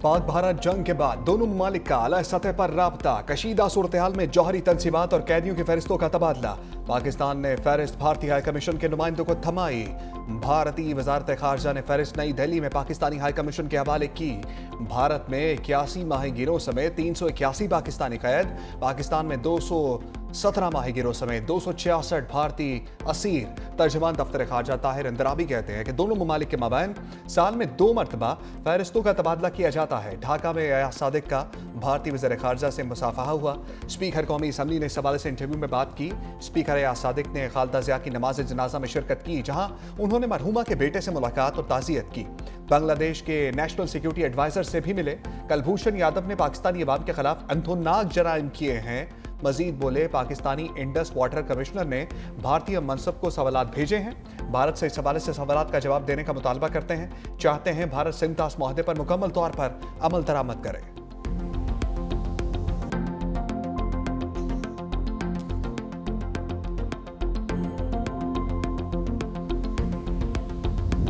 पाक भारत जंग के बाद दोनों ममालिक का आला सतह पर राबता, कशीदा सूरत हाल में जौहरी तनसीबात और कैदियों की फहरिस्तों का तबादला। पाकिस्तान ने फहरिस्त भारतीय हाई कमीशन के नुमाइंदों को थमाई। भारतीय वजारत खारजा ने फहरिस्त नई दिल्ली में पाकिस्तानी हाई कमीशन के हवाले की। भारत में 81 माहीगिरों समेत 381 पाकिस्तानी कैद, पाकिस्तान में 217 माहीगिरों समेत 266 भारतीय असीर। तर्जमान दफ्तर खारजा ताहिर इंदराबी कहते हैं कि दोनों ममालिक के माबैन साल में 2 मरतबा फहरिस्तों का तबादला किया जाता है। ढाका में अयाज सादिक का भारतीय वज़ीर खारजा से मुसाफहा हुआ। स्पीकर कौमी असम्बली ने इस हवाले से इंटरव्यू में बात की। स्पीकर अयाज सादिक ने खालदा ज़िया की नमाज जनाजा में शिरकत की, जहां उन्होंने मरहूमा के बेटे से मुलाकात और ताज़ियत की। बांग्लादेश के नेशनल सिक्योरिटी एडवाइजर से भी मिले। कलभूषण यादव ने पाकिस्तानी अवाम के खिलाफ अंथोनाक जराइम किए हैं। मजीद बोले, पाकिस्तानी इंडस वाटर कमिश्नर ने भारतीय मनसब को सवालात भेजे हैं। भारत से इस हवाले से सवालात का जवाब देने का मुतालबा करते हैं। चाहते हैं भारत सिंतास मुआहदे पर मुकम्मल तौर पर अमल दरामद करे।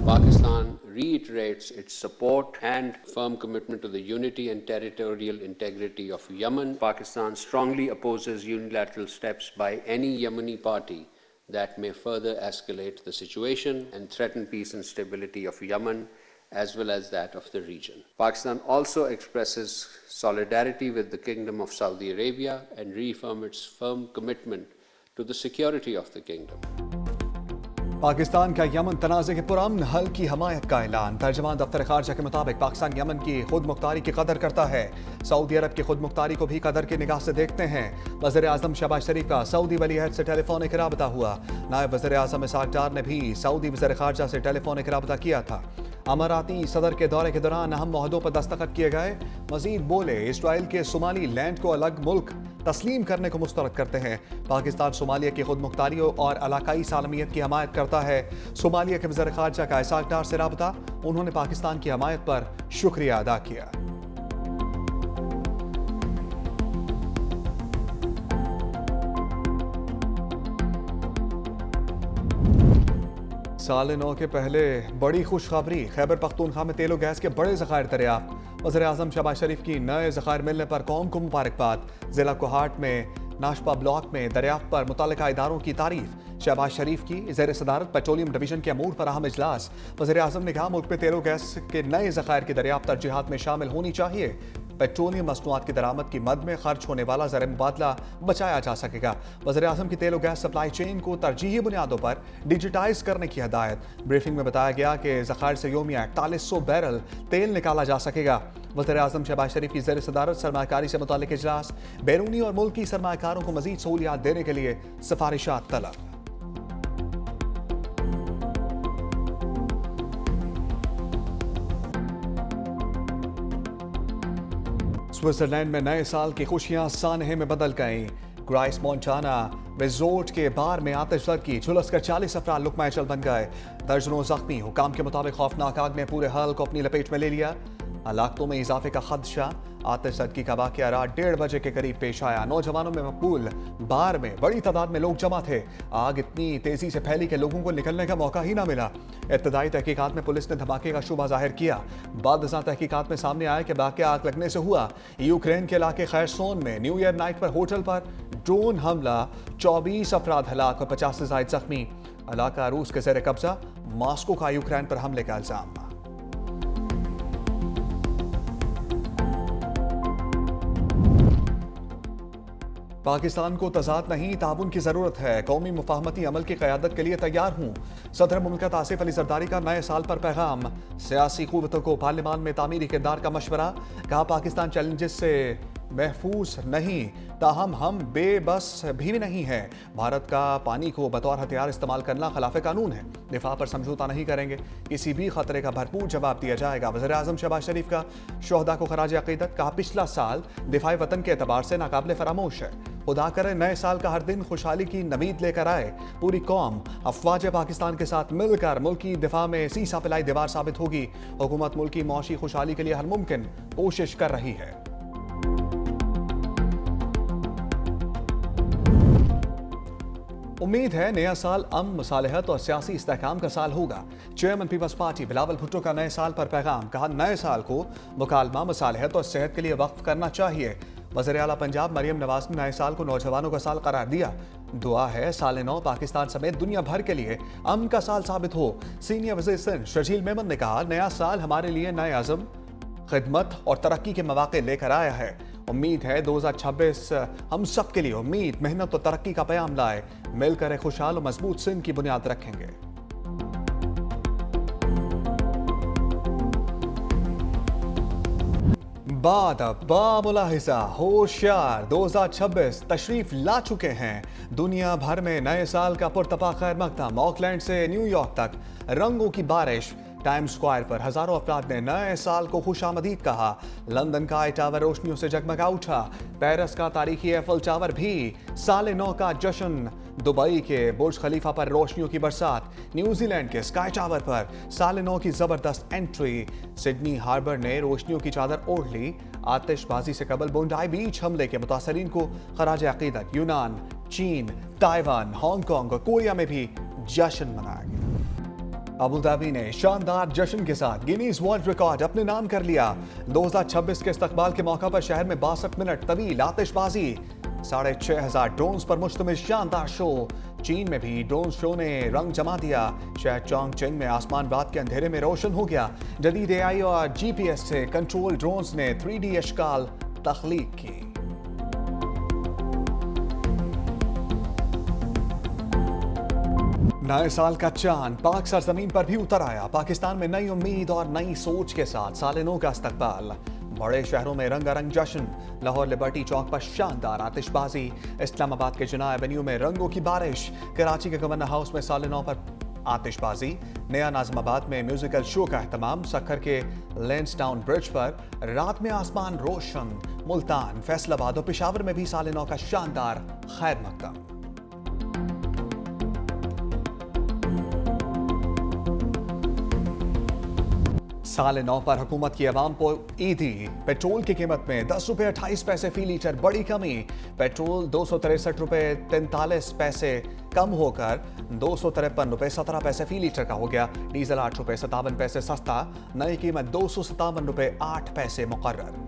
Pakistan reiterates its support and firm commitment to the unity and territorial integrity of Yemen. Pakistan strongly opposes unilateral steps by any Yemeni party that may further escalate the situation and threaten peace and stability of Yemen as well as that of the region. Pakistan also expresses solidarity with the Kingdom of Saudi Arabia and reaffirms its firm commitment to the security of the kingdom. Pakistan का Yemen तनाज़े के पुरअमन हल की हमायत का ऐलान। तर्जमान दफ्तर खारजा के मुताबिक Pakistan Yemen की खुद मुख्तारी की कदर करता है। सऊदी अरब की खुद मुख्तारी को भी कदर की निगाह से देखते हैं। वज़ीर आज़म शहबाज शरीफ का सऊदी वलीअहद से टेलीफोनिक राबता हुआ। नायब वज़ीर आज़म इसाक डार ने भी सऊदी वज़ीर खारजा से टेलीफोनिक राबता किया था। अमाराती सदर के दौरे के दौरान अहम मुआहदों पर दस्तखत किए गए। मजीद बोले, इसराइल के सोमाली लैंड को अलग मुल्क तस्लीम करने को मुस्तरद करते हैं। पाकिस्तान सोमालिया की खुद मुख्तारी और इलाकाई सालमियत की हमायत करता है। सोमालिया के वज़ीर खारजा का इसाक डार से राबता, उन्होंने पाकिस्तान की हमायत पर शुक्रिया अदा किया। साल नौ के पहले बड़ी खुशखबरी, खैबर पख्तूनख्वा में तेलो गैस के बड़े ज़खायर दरियाफ्त। वज़ीर आज़म शहबाज शरीफ की नए ज़खायर मिलने पर कौम को मुबारकबाद। ज़िला कोहाट में नाशपा ब्लॉक में दरियाफ्त पर मुतल्लिका इदारों की तारीफ। शहबाज शरीफ की ज़ेर सदारत पेट्रोलियम डिवीजन के अमूर पर अहम इजलास। वज़ीर आज़म ने कहा, मुल्क में तेलो गैस के नए ज़खायर की दरियाफ्त तरजीहात में शामिल होनी चाहिए। पेट्रोलियम मसनूआत की दरामद की मद में खर्च होने वाला ज़र मुबादला बचाया जा सकेगा। वज़ीर आज़म की तेल और गैस सप्लाई चेन को तरजीही बुनियादों पर डिजिटाइज करने की हिदायत। ब्रीफिंग में बताया गया कि ज़खायर से योमिया 4100 बैरल तेल निकाला जा सकेगा। वज़ीर आज़म शहबाज शरीफ की ज़ेर सदारत सरमाकारी से मुताल्लिक इजलास। बैरूनी और मुल्की सरमाकारों को मज़ीद सहूलियात देने के लिए सिफारिशात तलब। स्विट्जरलैंड में नए साल की खुशियां सानहे में बदल गईं। ग्राइस मोंटाना रिजोर्ट के बार में आतिशबाजी की झुलसकर 40 अफराद लुकमा चल बन गए। दर्जनों जख्मी। हुकाम के मुताबिक खौफनाक आग ने पूरे हाल को अपनी लपेट में ले लिया। हलाकतों में इजाफे का खदशा। आतिशबाजी का वाकया रात 1:30 बजे के करीब पेश आया। नौजवानों में मकबूल बार में बड़ी तादाद में लोग जमा थे। आग इतनी तेजी से फैली कि लोगों को निकलने का मौका ही ना मिला। इब्तदाई तहकीकात में पुलिस ने धमाके का शुबा जाहिर किया। बाद तहकीकात में सामने आया कि वाकया आग लगने से हुआ। यूक्रेन के इलाके खैरसोन में न्यू ईयर नाइट पर होटल पर ड्रोन हमला, 24 अफराद हलाक और 50 से ज्यादा जख्मी। इलाका रूस के ज़ेर कब्जा। मॉस्को का यूक्रेन पर हमले का इल्जाम। पाकिस्तान को तजाद नहीं, ताउन की जरूरत है। कौमी मुफाहमती अमल की क़यादत के लिए तैयार हूँ। सदर मुमलिकत आसिफ अली जरदारी का नए साल पर पैगाम। सियासी क़ुव्वतों को पार्लियामान में तामीरी किरदार का मशवरा। कहा, पाकिस्तान चैलेंजेस से महफूज नहीं, ताहम हम बेबस भी नहीं है। भारत का पानी को बतौर हथियार इस्तेमाल करना खिलाफ कानून है। दिफा पर समझौता नहीं करेंगे। किसी भी खतरे का भरपूर जवाब दिया जाएगा। वज़ीर आज़म शहबाज शरीफ का शोहदा को खराज अक़ीदत। कहा, पिछला साल दिफाई वतन के एतबार से नाकाबिले फरामोश है। खुदा करे नए साल का हर दिन खुशहाली की नवीद लेकर आए। पूरी कौम अफवाज पाकिस्तान के साथ मिलकर मुल्क की दिफा में सीसा पिलाई दीवार साबित होगी। हुकूमत मुल्क की मौशी खुशहाली के लिए हर मुमकिन कोशिश कर रही है। उम्मीद है नया साल अमन, मुसालहत और सियासी इस्तेहकाम का साल होगा। Chairman Peoples Party Bilawal Bhutto का नए साल पर पैगाम, कहा नए साल को मुकालमा, मुसालहत और सेहत के लिए वक्फ करना चाहिए। वज़ीर आला पंजाब मरियम नवाज ने नए साल को नौजवानों का साल करार दिया। दुआ है साल नौ पाकिस्तान समेत दुनिया भर के लिए अमन का साल साबित हो। सीनियर वज़ीर सिंध शर्जील मेमन ने कहा नया साल हमारे लिए नए अज़म, खिदमत और तरक्की के मौके लेकर आया है। उम्मीद है 2026 हम सब के लिए उम्मीद, मेहनत और तरक्की का पैगाम लाए। मिलकर एक खुशहाल और मजबूत सिंध की बुनियाद रखेंगे। बामुलाहिजा होशियार 2026 तशरीफ ला चुके हैं। दुनिया भर में नए साल का पुरतपा खैर मकदम। ऑकलैंड से न्यूयॉर्क तक रंगों की बारिश। टाइम्स स्क्वायर पर हजारों अफराद ने नए साल को खुशामदीद कहा। लंदन का आई टावर रोशनियों से जगमगा उठा। पेरिस का तारीखी एफल टावर भी साल नौ का जश्न। दुबई के बुर्ज खलीफा पर रोशनियों की बरसात। न्यूजीलैंड के स्काई टावर पर साल नौ की जबरदस्त एंट्री। सिडनी हार्बर ने रोशनियों की चादर ओढ़ ली। आतिशबाजी से कबल बोंडाई बीच हमले के मुतासरीन को खराज अकीदत। यूनान, चीन, ताइवान, हांगकांग और कोरिया में भी जश्न मनाया गया। अबू धाबी ने शानदार जश्न के साथ गिनीज वर्ल्ड रिकॉर्ड अपने नाम कर लिया। 2026 के इस्तकबाल के मौका पर शहर में 62 मिनट तवील आतिशबाजी। 6500 ड्रोन्स पर मुश्तमिल शानदार शो। चीन में भी ड्रोन शो ने रंग जमा दिया। शहर चोंगचिंग में आसमान रात के अंधेरे में रोशन हो गया। जदीद एआई और जीपीएस से कंट्रोल ड्रोन्स ने 3D अशकाल तख्लीक की। नए साल का चांद पाक सरजमीन पर भी उतर आया। पाकिस्तान में नई उम्मीद और नई सोच के साथ साल नौ का इस्तकबाल। बड़े शहरों में रंगारंग जश्न। लाहौर लिबर्टी चौक पर शानदार आतिशबाजी। इस्लामाबाद के जिना एवेन्यू में रंगों की बारिश। कराची के गवर्नर हाउस में साल नौ पर आतिशबाजी। नया नाज़िमाबाद में म्यूजिकल शो का एहतमाम। सक्खर के लेंसडाउन ब्रिज पर रात में आसमान रोशन। मुल्तान, फैसलाबाद और पेशावर में भी साल नौ का शानदार खैर मकदम। साल नौ पर हुकूमत की अवाम को ईदी। पेट्रोल की कीमत में 10 रुपये 28 पैसे फी लीटर बड़ी कमी। पेट्रोल 263 रुपये 43 पैसे कम होकर 253 रुपये 17 पैसे फी लीटर का हो गया। डीजल 8 रुपये 57 पैसे सस्ता। नई कीमत 257 रुपये 8 पैसे मुकर्रर।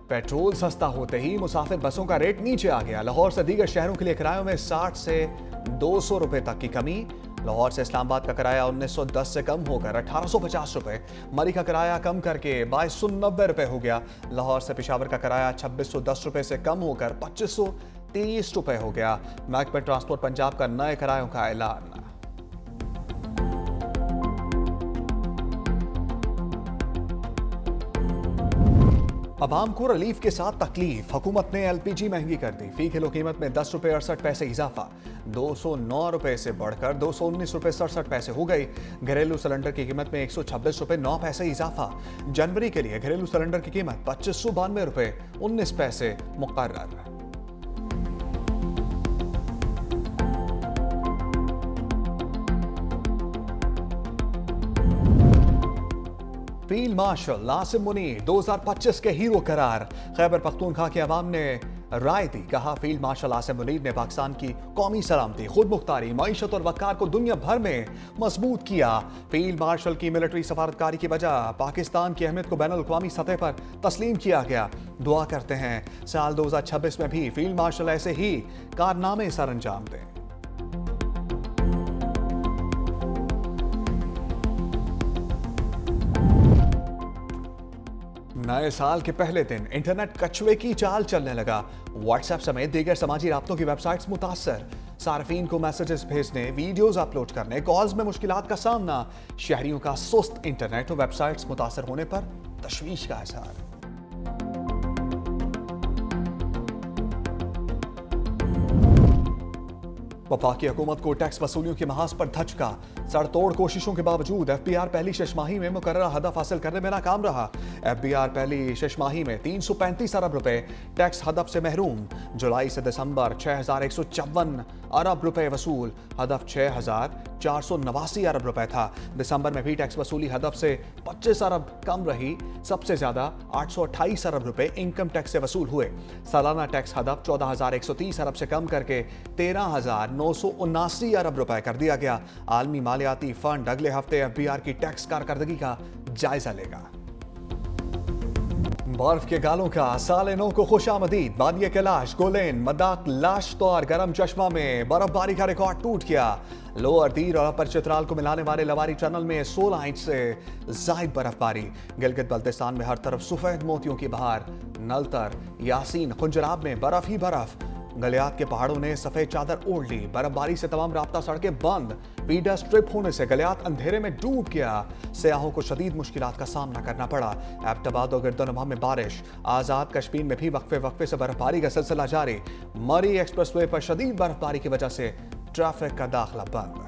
पेट्रोल सस्ता होते ही मुसाफिर बसों का रेट नीचे आ गया। लाहौर से दीगर शहरों के लिए किरायों में 60 से 200 रुपए तक की कमी। लाहौर से इस्लामाबाद का किराया 1910 से कम होकर 1850 रुपए। मरी का किराया कम करके 2290 रुपए हो गया। लाहौर से पेशावर का किराया 2610 रुपए से कम होकर 2530 रुपए हो गया। महकमा ट्रांसपोर्ट पंजाब का नए किरायों का ऐलान। अवाम को रिलीफ के साथ तकलीफ। हुकूमत ने LPG महंगी कर दी। फी किलो कीमत में 10 रुपये 68 पैसे इजाफा। 209 रुपए से बढ़कर 219 रुपये 67 पैसे हो गई। घरेलू सिलेंडर की कीमत में 126 रुपये 9 पैसे इजाफा। जनवरी के लिए घरेलू सिलेंडर की कीमत 2592 रुपये 19 पैसे मुकर्रर। फील्ड मार्शल आसिम मुनीर 2025 के हीरो करार। खैबर पख्तूनख्वा के अवाम ने राय दी। कहा फील्ड मार्शल आसिम मुनीर ने पाकिस्तान की कौमी सलामती, खुद मुख्तारी, मईशत और वक़ार को दुनिया भर में मजबूत किया। फील्ड मार्शल की मिलिट्री सफारतकारी की वजह पाकिस्तान की अहमियत को बैनुल अक़वामी सतह पर तस्लीम किया गया। दुआ करते हैं साल 2026 में भी फील्ड मार्शल ऐसे ही कारनामे सर अंजाम दें। नए साल के पहले दिन इंटरनेट कछुए की चाल चलने लगा। व्हाट्सएप समेत दीगर समाजी राब्तों की वेबसाइट्स मुतासर। सार्फिन को मैसेजेस भेजने, वीडियोस अपलोड करने, कॉल्स में मुश्किलात का सामना। शहरियों का सुस्त इंटरनेट और वेबसाइट्स मुतासर होने पर तशवीश का इज़हार। वफाकी हुकूमत को टैक्स वसूलियों के महाज पर धचका। सड़तोड़ कोशिशों के बावजूद FBI पहली छमाही में मुकर्ररा हदफ हासिल करने में नाकाम रहा। FBI पहली छमाही में 335 अरब रुपए टैक्स हदफ से महरूम। जुलाई से दिसंबर 6,154 अरब रुपए वसूल, हदफ 6,489 अरब रुपए था। दिसंबर में भी टैक्स वसूली हदफ से 25 अरब कम रही। सबसे ज्यादा 828 अरब रुपए इनकम टैक्स से वसूल हुए। सालाना टैक्स हदफ 14,130 अरब से कम करके 13,979 अरब रुपए कर दिया गया। आलमी मालियाती फंड अगले हफ्ते FBI की टैक्स कारकर्दगी का जायजा लेगा। बर्फ के गालों का साल नौ को खुशामदीद। वादिया कैलाश, गोलेन, मदाक, लाश्त और गरम चश्मा में बर्फबारी का रिकॉर्ड टूट गया। लोअर दीर और अपर चित्राल को मिलाने वाले लवारी टनल में 16 इंच से जायद बर्फबारी। गिलगित बल्तिस्तान में हर तरफ सफेद मोतियों की बहार। नलतर, यासीन, खुंजराब में बर्फ ही बर्फ। गलियात के पहाड़ों ने सफेद चादर ओढ़ ली। बर्फबारी से तमाम रास्ता सड़कें बंद। पीडा स्ट्रिप होने से गलियात अंधेरे में डूब गया। सयाहों को शदीद मुश्किलात का सामना करना पड़ा। एबटाबाद और गिरदोनवा में बारिश। आजाद कश्मीर में भी वक्फे वक्फे से बर्फबारी का सिलसिला जारी। मरी एक्सप्रेसवे पर शदीद बर्फबारी की वजह से ट्रैफिक का दाखिला बंद।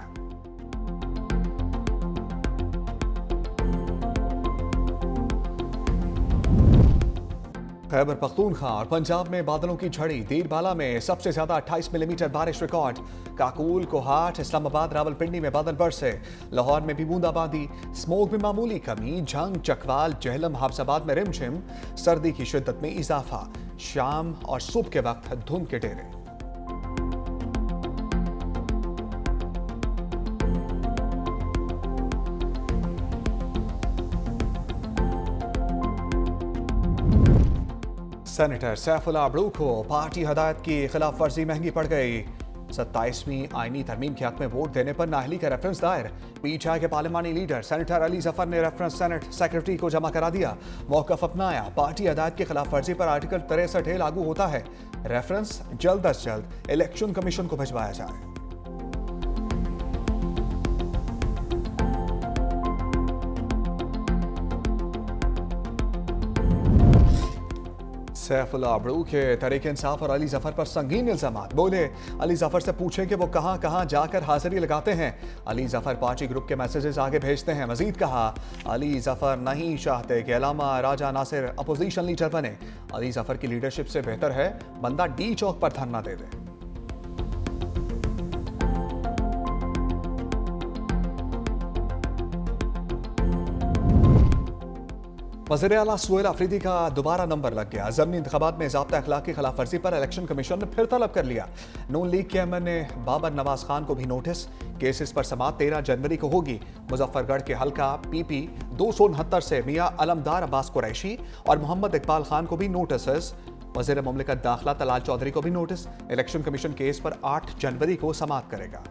खैबर पख्तूनख्वा और पंजाब में बादलों की झड़ी। दीरबाला में सबसे ज्यादा 28 मिलीमीटर बारिश रिकॉर्ड। काकूल, कोहाट, इस्लामाबाद, रावलपिंडी में बादल बरसे। लाहौर में भी बूंदाबांदी। स्मोक में मामूली कमी। झंग, चकवाल, जहलम, हाफसाबाद में रिमझिम। सर्दी की शिद्दत में इजाफा। शाम और सुबह के वक्त धुंध के डेरे। सेनेटर सैफुल्लाह अब्दू को पार्टी हदायत की खिलाफ वर्जी महंगी पड़ गई। 27वीं आईनी तरमीम के हक में वोट देने पर नाअहली का रेफरेंस दायर। पीटीआई के पार्लिमानी लीडर सेनेटर अली जफर ने रेफरेंस सेनेट सेक्रेटरी को जमा करा दिया। मौकफ अपनाया। पार्टी हदायत की खिलाफ वर्जी पर आर्टिकल 63 लागू होता है। रेफरेंस जल्द अज जल्द इलेक्शन कमीशन को भिजवाया जाए। सैफुल्लाह अब्दू के तहरीक इंसाफ और अली जफर पर संगीन इल्जामात। बोले, अली जफर से पूछें कि वो कहां कहां जाकर हाजिरी लगाते हैं। अली जफर पार्टी ग्रुप के मैसेजेस आगे भेजते हैं। मजीद कहा, अली जफर नहीं चाहते कि अलामा राजा नासिर अपोजिशन लीडर बने। अली जफर की लीडरशिप से बेहतर है बंदा डी चौक पर धरना दे दे। वज़ीर आला सुहेल अफरीदी का दोबारा नंबर लग गया। ज़मीनी इंतखाबात में ज़ाब्ता अखलाक की खिलाफ वर्जी पर इलेक्शन कमीशन ने फिर तलब कर लिया। नून लीग के एमएन ने बाबर नवाज खान को भी नोटिस। केसेस पर समाअत 13 जनवरी को होगी। मुजफ्फरगढ़ के हल्का PP 269 से मियां अलमदार अब्बास कुरैशी और मोहम्मद इकबाल खान को भी नोटिस। वज़ीर मुमलिकत दाखिला तलाल चौधरी को भी नोटिस। इलेक्शन कमीशन केस पर 8 जनवरी को समाअत करेगा।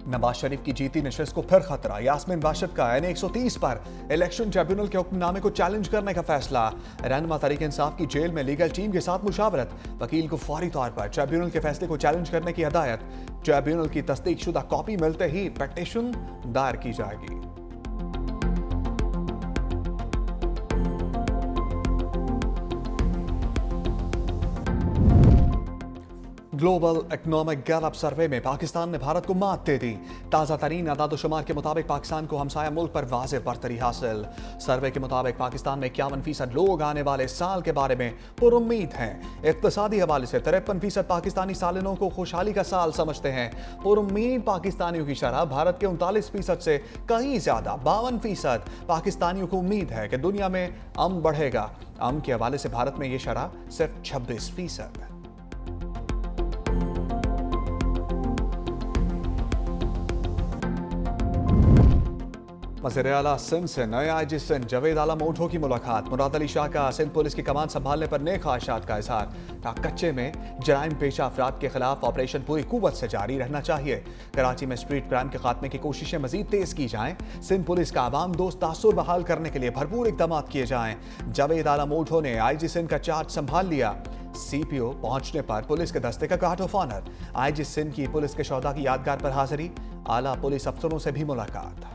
नवाज शरीफ की जीती नशिस्त को फिर खतरा। यास्मीन बाशिद का N 130 पर इलेक्शन ट्रिब्यूनल के हुक्मनामे को चैलेंज करने का फैसला। रहनुमा तहरीक इंसाफ की जेल में लीगल टीम के साथ मुशावरत। वकील को फौरी तौर पर ट्रिब्यूनल के फैसले को चैलेंज करने की हदायत। ट्रिब्यूनल की तस्दीकशुदा कॉपी मिलते ही पिटीशन दायर की जाएगी। ग्लोबल इकोनॉमिक गैलप सर्वे में पाकिस्तान ने भारत को मात दे दी। ताज़ा तरीन अदादोशुमार के मुताबिक पाकिस्तान को हमसाया मुल्क पर वाज़ेह बरतरी हासिल। सर्वे के मुताबिक पाकिस्तान में 51% लोग आने वाले साल के बारे में पुरुम्मीद हैं। इक़्तिसादी हवाले से 53% पाकिस्तानी सालिनों को खुशहाली का साल समझते हैं। पुरुम्मीद पाकिस्तानियों की शरह भारत के 39% से कहीं ज़्यादा 52% पाकिस्तानियों को उम्मीद है कि दुनिया में अमन बढ़ेगा। अमन के हवाले से भारत में ये शरह सिर्फ 26% है। वज़ीर आला सिंध से नए IG सिंध जावेद आलम ओढ़ो की मुलाकात। मुराद अली शाह का सिंध पुलिस की कमान संभालने पर नेक ख्वाहिशात का इजहार। कच्चे में जराइम पेशा अफराद के खिलाफ ऑपरेशन पूरी कुव्वत से जारी रहना चाहिए। कराची में स्ट्रीट क्राइम के खात्मे की कोशिशें मजीद तेज की जाएं। सिंध पुलिस का आवाम दोस्त तासुर बहाल करने के लिए भरपूर इकदाम किए जाएं। जावेद आलम ओढ़ो ने IG सिंध का चार्ज संभाल लिया। CPO पहुंचने पर पुलिस के दस्ते का guard of honour. IG Sindh की पुलिस के शौदा की यादगार पर हाजिरी। आला पुलिस अफसरों से भी मुलाकात।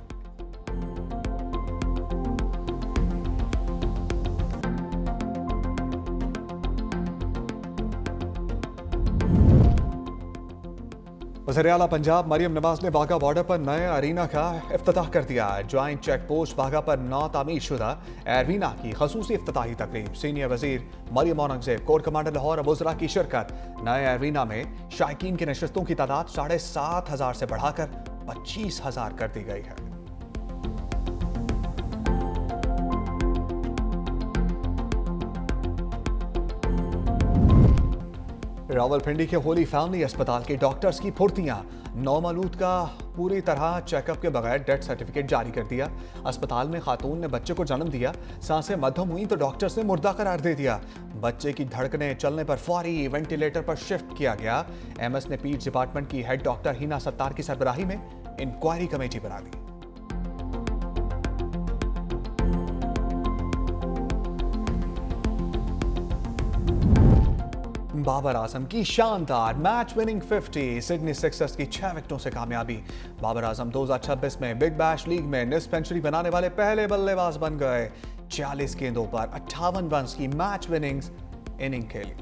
वज़ीर-ए-आला पंजाब मरियम नवाज ने बाघा बॉर्डर पर नए अरीना का इफ्तिताह कर दिया। ज्वाइंट चेक पोस्ट बाघा पर नौ तामीर शुदा एरवीना की खसूसी इफ्तिताही तकरीब। सीनियर वजीर मरियम औरंगजेब, कोर कमांडर लाहौर और वज़रा की शिरकत। नए एरवीना में शायकीन की नशस्तों की तादाद 7,500 से बढ़ाकर 25,000 कर दी गई है। रावलपिंडी के होली फैमिली अस्पताल के डॉक्टर्स की फुर्तियां। नौमलूद का पूरी तरह चेकअप के बगैर डेथ सर्टिफिकेट जारी कर दिया। अस्पताल में खातून ने बच्चे को जन्म दिया, सांसें मध्यम हुई तो डॉक्टर्स ने मुर्दा करार दे दिया। बच्चे की धड़कनें चलने पर फौरी वेंटिलेटर पर शिफ्ट किया गया। एमएस ने पीड्स डिपार्टमेंट की हेड डॉक्टर हिना सत्तार की सरबराही में इंक्वायरी कमेटी बना दी। बाबर आजम की शानदार मैच विनिंग 50, सिडनी सिक्सर्स की 6 विकेटों से कामयाबी। बाबर आजम 2026 में बिग बैश लीग में निस्फ सेंचुरी बनाने वाले पहले बल्लेबाज बन गए। 40 गेंदों पर 58 रन की मैच विनिंग इनिंग खेली।